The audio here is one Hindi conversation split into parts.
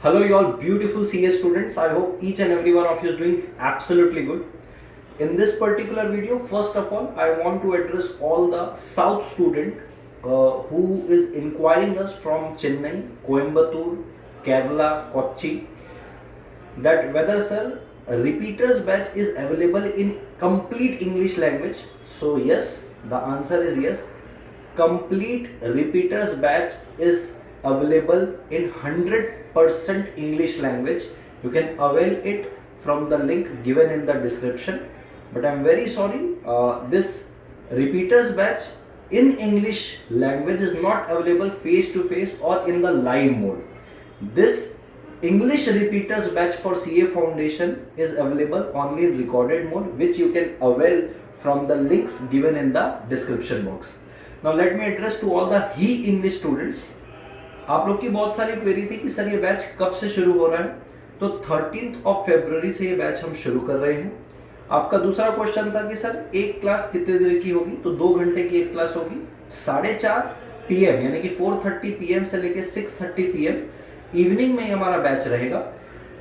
Hello, you all beautiful CS students. I hope each and every one of you is doing absolutely good. In this particular video, first of all, I want to address all the South student who is inquiring us from Chennai, Coimbatore, Kerala, Kochi, that whether sir a repeaters batch is available in complete English language. So yes, the answer is yes. Complete repeaters batch is available in 100% English language. You can avail it from the link given in the description. But I'm very sorry, this repeaters batch in English language is not available face to face or in the live mode. This English repeaters batch for CA Foundation is available only in recorded mode, which you can avail from the links given in the description box. Now let me address to all the he English students. आप लोग की बहुत सारी क्वेरी थी कि सर ये बैच कब से शुरू हो रहा है, तो 13th of February से ये बैच हम शुरू कर रहे हैं। आपका दूसरा क्वेश्चन था कि सर एक क्लास कितने देर की होगी, तो 2 घंटे की एक क्लास होगी। 4:30 PM यानी कि 4:30 PM से लेके 6:30 PM इवनिंग में हमारा बैच रहेगा।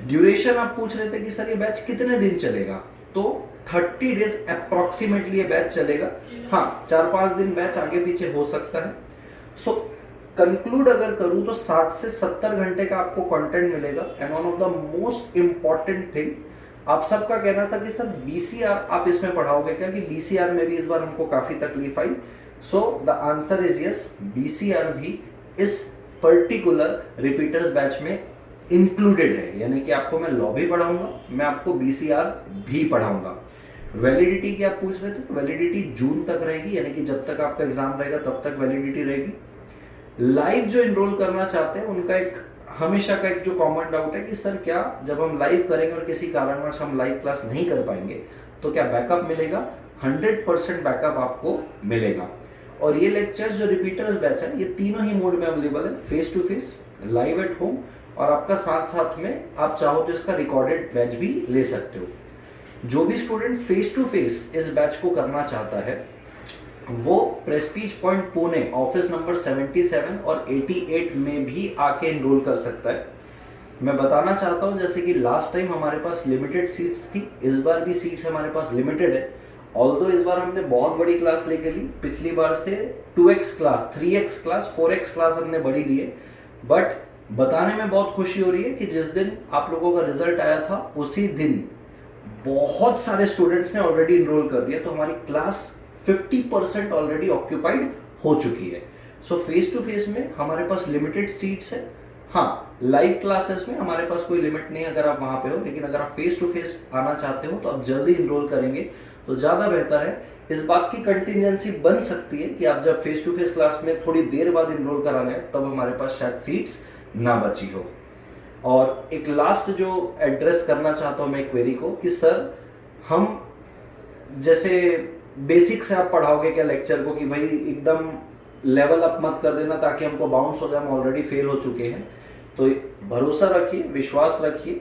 ड्यूरेशन आप पूछ रहे थे कि सर ये बैच कितने दिन चलेगा, तो 30 डेज अप्रोक्सीमेटली ये बैच चलेगा। हाँ, 4-5 दिन बैच आगे पीछे हो सकता है। सो कंक्लूड अगर करूं तो 60 से 70 घंटे का आपको कंटेंट मिलेगा। And one of the most important thing, आप सबका कहना था कि सर बीसीआर आप इसमें पढ़ाओगे क्या, कि बीसीआर में भी इस बार हमको काफी तकलीफ आई। So the answer is yes, BCR भी इस पर्टिकुलर रिपीटर्स बैच में इंक्लूडेड है, यानी कि आपको मैं लॉ भी पढ़ाऊंगा, मैं आपको बीसीआर भी पढ़ाऊंगा। वैलिडिटी की आप पूछ रहे थे, तो वैलिडिटी जून तक रहेगी, यानी कि जब तक आपका एग्जाम रहेगा तब तक वैलिडिटी रहेगी। लाइव जो एनरोल करना चाहते हैं उनका एक हमेशा का एक जो कॉमन डाउट है कि सर क्या जब हम लाइव करेंगे और किसी कारणवश हम लाइव क्लास नहीं कर पाएंगे तो क्या बैकअप मिलेगा? 100% बैकअप आपको मिलेगा। और ये लेक्चर्स जो रिपीटर्स बैच है, ये तीनों ही मोड में अवेलेबल है, face to face, live at home, और आपका साथ साथ में आप चाहो तो इसका रिकॉर्डेड बैच भी ले सकते हो। जो भी स्टूडेंट फेस टू फेस इस बैच को करना चाहता है वो Prestige point Pune office number 77 और 88 में भी आके एनरोल कर सकता है। मैं बताना चाहता हूं, जैसे कि लास्ट टाइम हमारे पास लिमिटेड सीट्स थी, इस बार भी सीट्स हमारे पास लिमिटेड है। ऑल्दो इस बार हमने बहुत बड़ी क्लास लेके ली, पिछली बार से 2x class, 3x class, 4x class हमने बड़ी ली है। बट बताने में बहुत खुशी हो रही है कि जिस दिन आप लोगों का रिजल्ट आया था उसी दिन बहुत सारे स्टूडेंट्स ने ऑलरेडी एनरोल कर दिया, तो हमारी क्लास 50% ऑलरेडी ऑक्यूपाइड हो चुकी है। सो फेस टू फेस में हमारे पास लिमिटेड सीट्स है। हाँ, लाइव क्लासेस में हमारे पास कोई लिमिट नहीं अगर आप वहां पे हो, लेकिन अगर आप फेस टू फेस आना चाहते हो तो आप जल्दी एनरोल करेंगे तो ज्यादा बेहतर है। इस बात की कंटिजेंसी बन सकती है कि आप जब फेस टू फेस क्लास में थोड़ी देर बाद एनरोल कराने हैं तब हमारे पास शायद सीट्स ना बची हो। और एक लास्ट जो एड्रेस करना चाहता हूं मैं क्वेरी को, कि सर हम जैसे बेसिक से आप पढ़ाओगे क्या लेक्चर को, कि भाई एकदम लेवल अप मत कर देना ताकि हमको बाउंस हो जाए, हम ऑलरेडी फेल हो चुके हैं। तो भरोसा रखिए, विश्वास रखिए,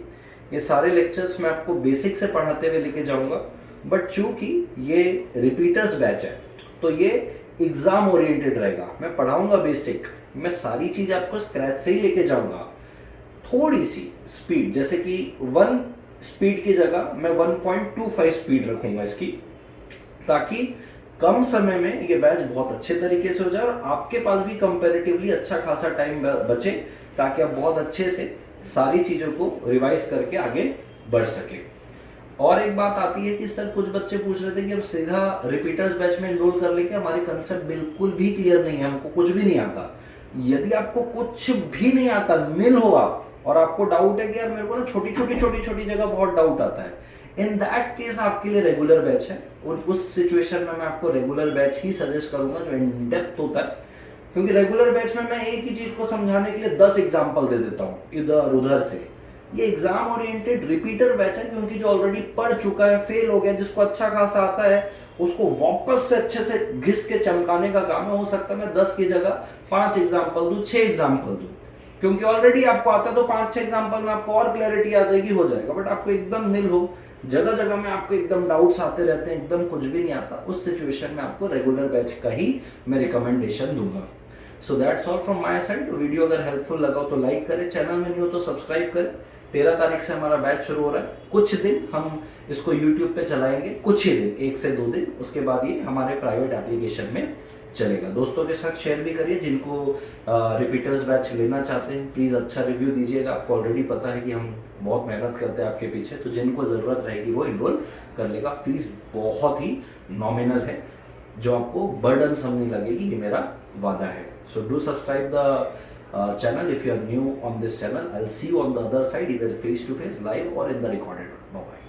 ये सारे लेक्चर्स मैं आपको बेसिक से पढ़ाते हुए लेके जाऊंगा। बट चूंकि ये रिपीटर्स बैच है तो ये एग्जाम ओरिएंटेड रहेगा। मैं पढ़ाऊंगा बेसिक, मैं सारी चीज आपको स्क्रैच से ही लेके जाऊंगा। थोड़ी सी स्पीड, जैसे कि 1 स्पीड की जगह मैं 1.25 स्पीड रखूंगा इसकी, ताकि कम समय में ये बैच बहुत अच्छे तरीके से हो जाए और आपके पास भी कंपैरेटिवली अच्छा खासा टाइम बचे, ताकि आप बहुत अच्छे से सारी चीजों को रिवाइज करके आगे बढ़ सके। और एक बात आती है कि सर कुछ बच्चे पूछ रहे थे कि अब सीधा रिपीटर्स बैच में एनरोल कर लेके, हमारे कंसेप्ट बिल्कुल भी क्लियर नहीं है, हमको कुछ भी नहीं आता। यदि आपको कुछ भी नहीं आता, नील हो आप, और आपको डाउट है कि यार मेरे को ना छोटी छोटी जगह बहुत डाउट आता है, इन दैट केस आपके लिए रेगुलर बैच है। और उस सिचुएशन में मैं आपको रेगुलर बैच ही सजेस्ट करूंगा जो इन डेप्थ होता है, क्योंकि रेगुलर बैच में मैं एक ही चीज को समझाने के लिए 10 एग्जांपल दे देता हूं इधर उधर से। ये एग्जाम ओरिएंटेड रिपीटर बैच है, क्योंकि जो ऑलरेडी पढ़ चुका है, फेल हो गया, जिसको अच्छा खासा आता है, उसको वापस से अच्छे से घिस के चमकाने का काम है। हो सकता है मैं 10 की जगह 5 एग्जाम्पल दूं, 6 एग्जाम्पल दूं, क्योंकि ऑलरेडी आपको आता है तो 5-6 एग्जाम्पल में आपको और क्लैरिटी आ जाएगी, हो जाएगा। बट आपको एकदम नील हो, जगह जगह में आपको एकदम डाउट्स आते रहते हैं, एकदम कुछ भी नहीं आता, उस सिचुएशन में आपको रेगुलर बैच का ही मैं रिकमेंडेशन दूंगा। So that's all from my side. Video अगर हेल्पफुल लगा हो तो लाइक करें, चैनल में नहीं हो तो सब्सक्राइब करें। 13 तारीख से हमारा बैच शुरू हो रहा है। कुछ दिन हम इसको यूट्यूब पे चलाएंगे, कुछ ही दिन, 1 से 2 दिन, उसके बाद ये हमारे प्राइवेट एप्लीकेशन में चलेगा। दोस्तों के साथ शेयर भी करिए, जिनको रिपीटर्स बैच लेना चाहते हैं प्लीज़ अच्छा रिव्यू दीजिएगा। आपको ऑलरेडी पता है कि हम बहुत मेहनत करते हैं आपके पीछे, तो जिनको ज़रूरत रहेगी वो इनरोल कर लेगा। फीस बहुत ही नॉमिनल है, जो आपको बर्डन सम नहीं लगेगी, ये मेरा वादा है। So do subscribe the channel if you are new on this channel. I'll see you on the other side, either face to face, live or in the recorded one. Bye bye.